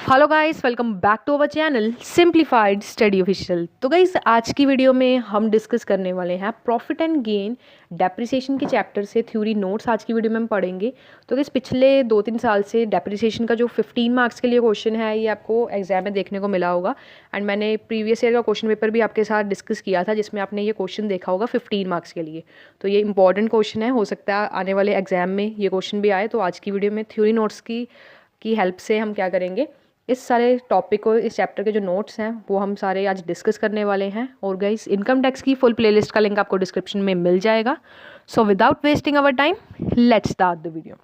Hello guys, welcome back to our channel simplified study official. तो guys, आज की video में हम डिस्कस करने वाले हैं प्रॉफिट एंड गेन डेप्रिसिएशन के चैप्टर से थ्योरी नोट्स आज की वीडियो में हम पढ़ेंगे। तो गाइस, पिछले 2-3 साल से डेप्रिसिएशन का जो 15 मार्क्स के लिए क्वेश्चन है ये आपको एग्जाम में देखने को मिला होगा। एंड मैंने प्रीवियस ईयर का क्वेश्चन पेपर भी आपके साथ डिस्कस किया था जिसमें आपने ये क्वेश्चन देखा होगा 15 मार्क्स के लिए। तो ये इंपॉर्टेंट क्वेश्चन है, हो सकता है आने वाले एग्जाम में ये क्वेश्चन भी आए। तो आज की वीडियो में थ्योरी नोट्स की हेल्प से हम क्या करेंगे, इस सारे टॉपिक को, इस चैप्टर के जो नोट्स हैं वो हम सारे आज डिस्कस करने वाले हैं। और गाइस, इनकम टैक्स की फुल प्लेलिस्ट का लिंक आपको डिस्क्रिप्शन में मिल जाएगा। So without wasting our time, let's start the video.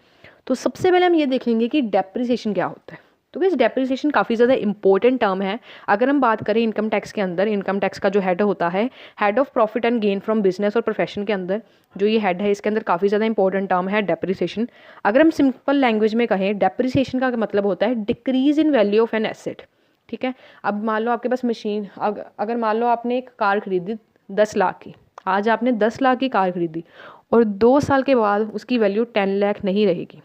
तो सबसे पहले हम ये देखेंगे कि डेप्रिसिएशन क्या होता है। तो गाइस, डेप्रिसिएशन काफ़ी ज़्यादा इंपॉर्टेंट टर्म है। अगर हम बात करें इनकम टैक्स के अंदर, इनकम टैक्स का जो हेड होता है, head of profit and gain from business और प्रोफेशन के अंदर जो ये हेड है, इसके अंदर काफ़ी ज़्यादा इंपॉर्टेंट टर्म है डेप्रिसिएशन। अगर हम सिंपल लैंग्वेज में कहें, डेप्रिसिएशन का मतलब होता है decrease in value of an asset. ठीक है, अब मान लो आपके पास मशीन, अगर मान लो आपने एक कार खरीदी 10 लाख की, आज आपने 10 लाख की कार खरीदी और 2 साल के बाद उसकी वैल्यू 10 लाख नहीं रहेगी,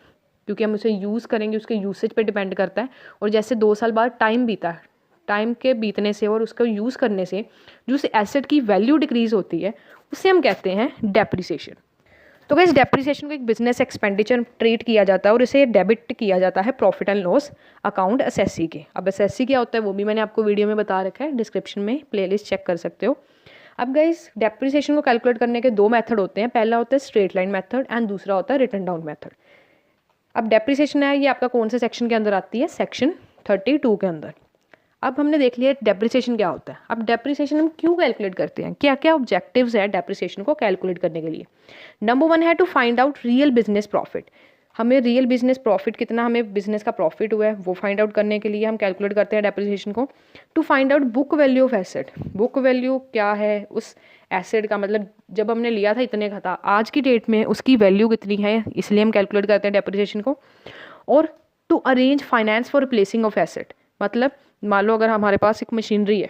क्योंकि हम उसे यूज़ करेंगे, उसके यूसेज पे डिपेंड करता है। और जैसे 2 साल बाद टाइम बीता है, टाइम के बीतने से और उसका यूज़ करने से जो उस एसेट की वैल्यू डिक्रीज़ होती है उसे हम कहते हैं डेप्रिसिएशन। तो गाइस, डेप्रिसिएशन को एक बिजनेस एक्सपेंडिचर ट्रीट किया जाता है और इसे डेबिट किया जाता है profit and loss account SSC के। अब एसएससी क्या होता है वो भी मैंने आपको वीडियो में बता रखा है, डिस्क्रिप्शन में प्लेलिस्ट चेक कर सकते हो। अब गाइस, डेप्रिसिएशन को कैलकुलेट करने के 2 मेथड होते हैं। पहला होता है स्ट्रेट लाइन मेथड एंड दूसरा होता है रिटन डाउन मेथड। अब डेप्रिसिएशन है, ये आपका कौन से सेक्शन के अंदर आती है? सेक्शन 32 के अंदर। अब हमने देख लिया डेप्रिसिएशन क्या होता है। अब डेप्रिसिएशन हम क्यों कैलकुलेट करते हैं, क्या क्या ऑब्जेक्टिव्स है डेप्रिसिएशन को कैलकुलेट करने के लिए। नंबर 1 है to find out real business profit. हमें रियल बिजनेस प्रॉफिट, कितना हमें बिजनेस का प्रॉफिट हुआ है वो फाइंड आउट करने के लिए हम कैलकुलेट करते हैं डेप्रिसिएशन को। To find out book value of asset. Book value क्या है उस एसेट का, मतलब जब हमने लिया था इतने का था, आज की डेट में उसकी वैल्यू कितनी है, इसलिए हम कैलकुलेट करते हैं डेप्रिसिएशन को। और to arrange finance for replacing of asset, मतलब मान लो अगर हमारे पास एक मशीनरी है,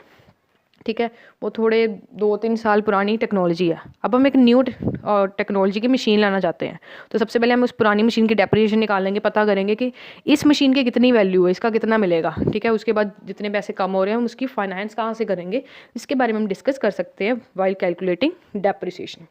ठीक है, वो थोड़े 2-3 साल पुरानी टेक्नोलॉजी है, अब हम एक न्यू टेक्नोलॉजी की मशीन लाना चाहते हैं। तो सबसे पहले हम उस पुरानी मशीन की डेप्रिसिएशन निकालेंगे, पता करेंगे कि इस मशीन की कितनी वैल्यू है, इसका कितना मिलेगा। ठीक है, उसके बाद जितने पैसे कम हो रहे हैं हम उसकी फाइनेंस कहाँ से करेंगे, इसके बारे में हम डिस्कस कर सकते हैं वाइल कैलकुलेटिंग डेप्रिसिएशन।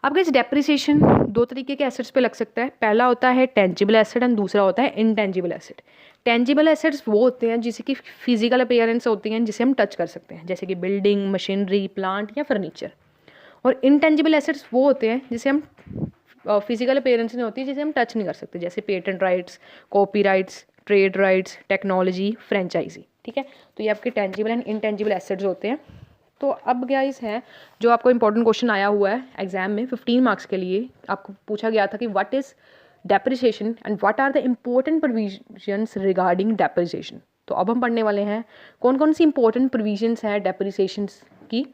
अब गाइस, डेप्रिसिएशन 2 तरीके के एसेट्स पे लग सकता है। पहला होता है टेंजिबल एसेट एंड दूसरा होता है इनटेंजिबल एसेट। टेंजिबल एसेट्स वो होते हैं जिसकी फिजिकल अपीयरेंस होती हैं, जिसे हम टच कर सकते हैं, जैसे कि बिल्डिंग, मशीनरी, प्लांट या फर्नीचर। और इनटेंजिबल एसेट्स वो होते हैं जिसे हम फिजिकल अपीयरेंस नहीं होती, जिसे हम टच नहीं कर सकते, जैसे patent rights, copyrights, trade rights, technology, franchisee. ठीक है, तो ये आपके टेंजिबल एंड इनटेंजिबल एसेट्स होते हैं। तो अब गाइस है, जो आपको इंपॉर्टेंट क्वेश्चन आया हुआ है एग्जाम में 15 मार्क्स के लिए, आपको पूछा गया था कि what is depreciation and what are the important provisions regarding depreciation. तो अब हम पढ़ने वाले हैं कौन कौन सी इंपॉर्टेंट प्रोविजंस हैं डेप्रिसिएशन की।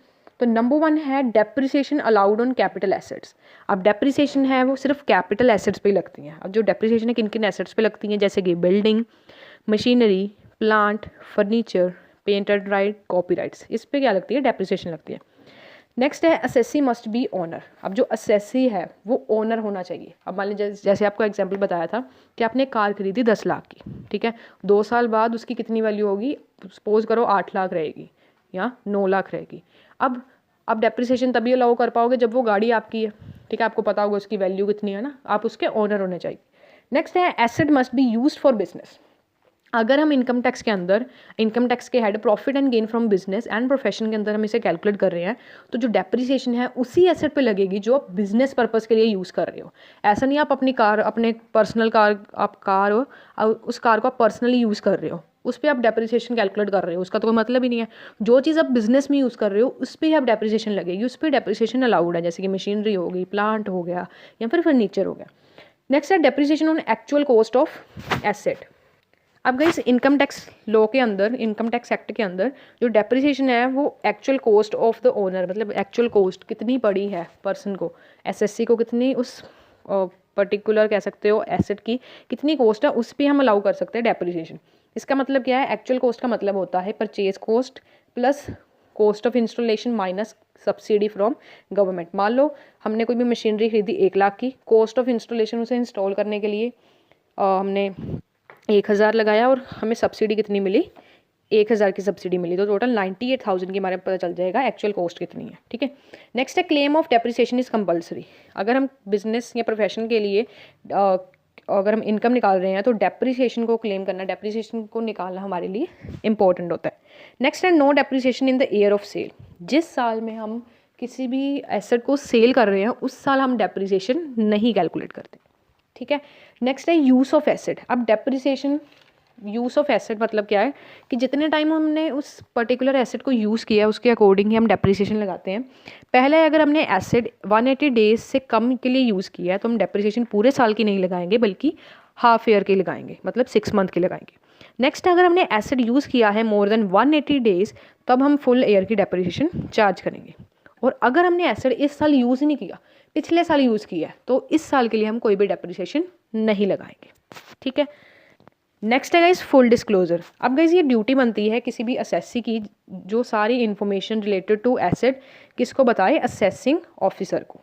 तो नंबर 1 है depreciation allowed on capital assets. अब डेप्रिसिएशन है वो सिर्फ कैपिटल एसेट्स पे लगती हैं। अब जो डेप्रिसिएशन है किन किन एसेट्स पे लगती हैं, जैसे कि building, machinery, plant, furniture, patent right, copy rights, इस पे क्या लगती है? डेप्रिसिएशन लगती है। नेक्स्ट है असेसी मस्ट बी ओनर। अब जो असेसी है वो ओनर होना चाहिए। अब मान लीजिए जैसे आपको एग्जांपल बताया था कि आपने कार खरीदी 10 लाख की, ठीक है, 2 साल बाद उसकी कितनी वैल्यू होगी, सपोज करो 8 लाख रहेगी या 9 लाख रहेगी। अब आप डेप्रिसिएशन तभी अलाउ कर पाओगे जब वो गाड़ी आपकी है, ठीक है, आपको पता होगा उसकी वैल्यू कितनी है ना, आप उसके ओनर होने चाहिए। नेक्स्ट है asset must be used for business. अगर हम इनकम टैक्स के अंदर, इनकम टैक्स के head profit and gain from business and profession के अंदर हम इसे कैलकुलेट कर रहे हैं, तो जो डेप्रिसिएशन है उसी एसेट पे लगेगी जो आप बिजनेस पर्पस के लिए यूज़ कर रहे हो। ऐसा नहीं आप अपनी कार, अपने पर्सनल कार, आप कार हो और उस कार को आप पर्सनली यूज़ कर रहे हो, उस पर आप डेप्रिसिएशन कैलकुलेट कर रहे हो, उसका तो कोई मतलब ही नहीं है। जो चीज़ आप बिजनेस में यूज़ कर रहे हो उस पर ही आप डेप्रिसिएशन लगेगी, उस पर डेप्रिसिएशन अलाउड है, जैसे कि मशीनरी हो गई, प्लांट हो गया या फिर फर्नीचर हो गया। नेक्स्ट है depreciation on actual cost of asset. अब गाइस, इनकम टैक्स लॉ के अंदर, इनकम टैक्स एक्ट के अंदर जो डेप्रिसिएशन है वो actual cost of the owner, मतलब एक्चुअल कॉस्ट कितनी पड़ी है पर्सन को, एसएससी को कितनी उस पर्टिकुलर कह सकते हो एसेट की कितनी कॉस्ट है, उस पर हम अलाउ कर सकते हैं डेप्रिसिएशन। इसका मतलब क्या है? एक्चुअल कॉस्ट का मतलब होता है purchase cost plus cost of installation minus subsidy from government. मान लो हमने कोई भी मशीनरी खरीदी 1 लाख की, कॉस्ट ऑफ इंस्टॉलेशन उसे इंस्टॉल करने के लिए हमने 1000 लगाया और हमें सब्सिडी कितनी मिली, 1000 की सब्सिडी मिली, तो टोटल 98,000 के बारे में पता चल जाएगा एक्चुअल कॉस्ट कितनी है। ठीक है, नेक्स्ट है claim of depreciation is compulsory. अगर हम बिजनेस या प्रोफेशन के लिए अगर हम इनकम निकाल रहे हैं तो डेप्रिसिएशन को क्लेम करना, डेप्रिसिएशन को निकालना हमारे लिए इंपॉर्टेंट होता है। नेक्स्ट है no depreciation in the year of sale. जिस साल में हम किसी भी एसेट को सेल कर रहे हैं उस साल हम डेप्रिसिएशन नहीं कैलकुलेट करते। ठीक है, नेक्स्ट है यूज़ ऑफ एसेट। अब डेप्रिसिएशन, यूज़ ऑफ एसेट मतलब क्या है कि जितने टाइम हमने उस पर्टिकुलर एसेट को यूज़ किया उसके अकॉर्डिंग ही हम डेप्रिसिएशन लगाते हैं। पहले अगर हमने एसेट 180 डेज से कम के लिए यूज़ किया है तो हम डेप्रिसिएशन पूरे साल की नहीं लगाएंगे बल्कि हाफ ईयर के लगाएंगे, मतलब 6 मंथ के लगाएंगे। नेक्स्ट, अगर हमने एसेट यूज़ किया है मोर देन 180 डेज तब हम फुल ईयर की डेप्रिसिएशन चार्ज करेंगे। और अगर हमने एसेट इस साल यूज़ ही नहीं किया, पिछले साल यूज़ किया है, तो इस साल के लिए हम कोई भी डेप्रिसिएशन नहीं लगाएंगे। ठीक है, नेक्स्ट है गाइस फुल डिस्क्लोजर। अब गाइस ये ड्यूटी बनती है किसी भी असेसी की जो सारी इन्फॉर्मेशन रिलेटेड टू एसेट किसको बताए, असेसिंग ऑफिसर को।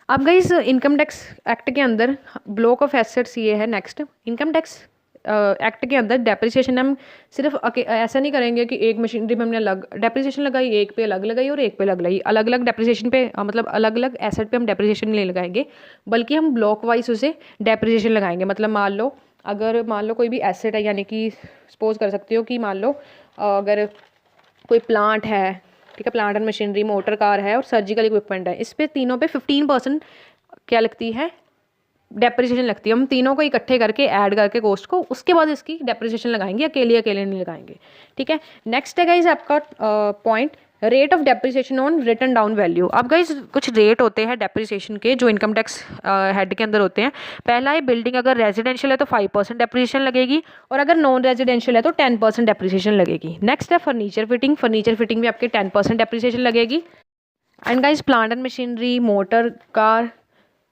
अब गाइस इनकम टैक्स एक्ट के अंदर ब्लॉक ऑफ एसेट्स ये है। नेक्स्ट, इनकम टैक्स एक्ट के अंदर डेप्रिसिएशन हम सिर्फ ऐसा नहीं करेंगे कि एक मशीनरी में हमने अलग डेप्रिसिएशन लगाई, एक पे अलग लगाई और एक पे अलग लगाई, अलग अलग डेप्रिसिएशन पे मतलब अलग अलग एसेट पे हम डेप्रिसिएशन नहीं लगाएंगे बल्कि हम ब्लॉक वाइज उसे डेप्रिसिएशन लगाएंगे। मतलब मान लो कोई भी एसेट है, यानी कि सपोज कर सकते हो कि मान लो अगर कोई प्लांट है, ठीक है, plant and machinery, motor car है और सर्जिकल इक्विपमेंट है, इस पे तीनों पे 15% क्या लगती है, डेप्रिसिएशन लगती है। हम तीनों को इकट्ठे करके ऐड करके कॉस्ट को, उसके बाद इसकी डेप्रिसिएशन लगाएंगे, अकेले नहीं लगाएंगे। ठीक है, नेक्स्ट है गाइस आपका point rate of depreciation on written down value. अब गाइस कुछ रेट होते हैं डेप्रिसिएशन के जो इनकम टैक्स हेड के अंदर होते हैं। पहला है बिल्डिंग, अगर रेजिडेंशियल है तो 5% डेप्रिसिएशन लगेगी और अगर नॉन रेजिडेंशियल है तो 10% डेप्रिसिएशन लगेगी। नेक्स्ट है फर्नीचर फिटिंग, फर्नीचर फिटिंग भी आपके 10% डेप्रिसिएशन लगेगी। And guys plant and machinery, motor car,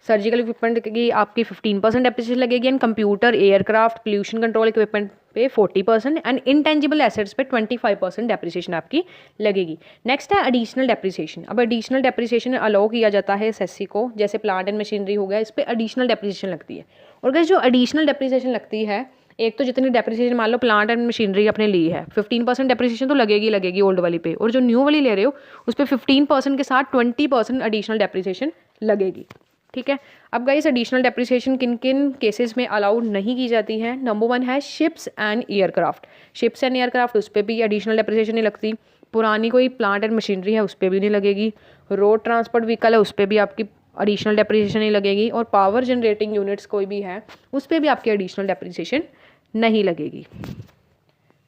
surgical equipment की आपकी 15% डेप्रिसिएशन लगेगी। And computer, aircraft, pollution control equipment पे 40% एंड इंटेंजिबल एसेट्स पे 25% डेप्रिसिएशन आपकी लगेगी। नेक्स्ट है एडिशनल डेप्रिसिएशन। अब एडिशनल डेप्रिसिएशन अलाउ किया जाता है एसएससी को, जैसे प्लांट एंड मशीनरी हो गया, इस पर एडिशनल डेप्रिसिएशन लगती है। और गाइस जो एडिशनल डेप्रिसिएशन लगती है, एक तो जितनी डेप्रिसिएशन मान लो प्लांट एंड मशीनरी अपने ली है 15% डेप्रिसिएशन तो लगेगी ओल्ड वाली पे, और जो न्यू वाली ले रहे हो उस पर 15% के साथ 20% एडिशनल डेप्रिसिएशन लगेगी। ठीक है, अब गाइस एडिशनल डेप्रिसिएशन किन किन केसेस में अलाउड नहीं की जाती है। नंबर 1 है ships and aircraft. Ships and aircraft उस पर भी एडिशनल डेप्रिसिएशन नहीं लगती। पुरानी कोई प्लांट एंड मशीनरी है उस पर भी नहीं लगेगी। रोड ट्रांसपोर्ट व्हीकल है उस पर भी आपकी एडिशनल डेप्रिसिएशन नहीं लगेगी। और पावर जनरेटिंग यूनिट्स कोई भी है उस पर भी आपकी एडिशनल डेप्रिसिएशन नहीं लगेगी।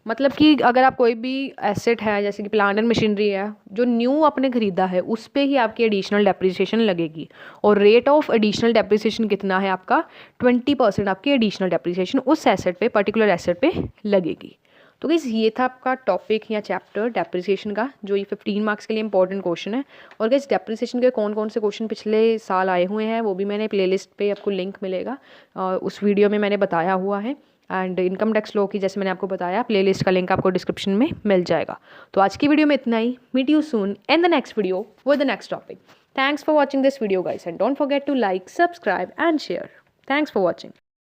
मतलब कि अगर आप कोई भी एसेट है जैसे कि प्लांट एंड मशीनरी है जो न्यू आपने खरीदा है उस पे ही आपकी एडिशनल डेप्रिसिएशन लगेगी। और रेट ऑफ एडिशनल डेप्रिसिएशन कितना है आपका, 20% आपकी एडिशनल डेप्रिसिएशन उस एसेट पे, पर्टिकुलर एसेट पे लगेगी। तो गाइस ये था आपका टॉपिक या चैप्टर डेप्रिसिएशन का, जो ये 15 मार्क्स के लिए इंपॉर्टेंट क्वेश्चन है। और गाइस डेप्रिसिएशन के कौन कौन से क्वेश्चन पिछले साल आए हुए हैं वो भी मैंने प्लेलिस्ट पे आपको लिंक मिलेगा, उस वीडियो में मैंने बताया हुआ है। एंड इनकम टैक्स लॉ की जैसे मैंने आपको बताया प्लेलिस्ट का लिंक आपको डिस्क्रिप्शन में मिल जाएगा। तो आज की वीडियो में इतना ही। Meet you soon in the next video with the next topic. Thanks for watching this video guys and don't forget to like, subscribe and share. Thanks for watching.